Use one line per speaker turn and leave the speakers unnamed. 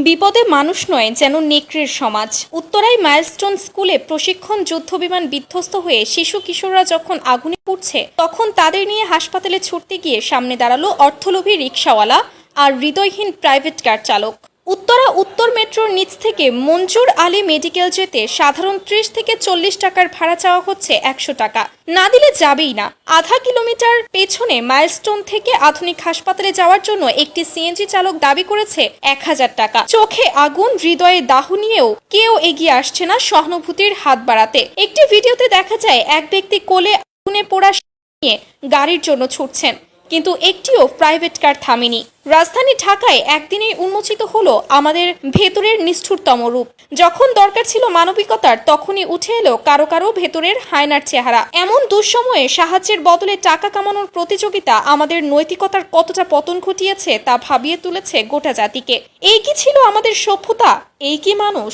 বিপদে মানুষ নয়, যেন নেকড়ের সমাজ। উত্তরায় মাইলস্টোন স্কুলে প্রশিক্ষণ যুদ্ধবিমান বিধ্বস্ত হয়ে শিশু কিশোররা যখন আগুনে পুড়ছে, তখন তাদের নিয়ে হাসপাতালে ছুটতে গিয়ে সামনে দাঁড়ালো অর্থলোভী রিকশাওয়ালা আর হৃদয়হীন প্রাইভেট কার চালক। উত্তরা উত্তর মেট্রোর নিচ থেকে মঞ্জুর আলী মেডিকেল যেতে সাধারণ 30 থেকে 40 টাকার ভাড়া চাওয়া হচ্ছে 100 টাকা। না দিলে যাবেই না। আধা কিলোমিটার পেছনে মাইলস্টোন থেকে আধুনিক হাসপাতালে যাওয়ার জন্য একটি সিএনজি চালক দাবি করেছে 1000 টাকা। চোখে আগুন, হৃদয়ে দাহ নিয়েও কেউ এগিয়ে আসছে না সহানুভূতির হাত বাড়াতে। একটি ভিডিওতে দেখা যায় এক ব্যক্তি কোলে আগুনে পোড়া নিয়ে গাড়ির জন্য ছুটছেন, কিন্তু একটিও প্রাইভেট কার থামেনি। রাজধানী ঢাকায় একদিনেই উন্মোচিত হলো আমাদের ভেতরের নিষ্ঠুরতম রূপ। যখন দরকার ছিল মানবিকতার, তখনই উঠে এলো কারো কারো ভেতরের হায়নার চেহারা। এমন দুঃসময়ে সাহায্যের বদলে টাকা কামানোর প্রতিযোগিতা আমাদের নৈতিকতার কতটা পতন ঘটিয়েছে তা ভাবিয়ে তুলেছে গোটা জাতিকে। এই কি ছিল আমাদের সভ্যতা? এই কি মানুষ?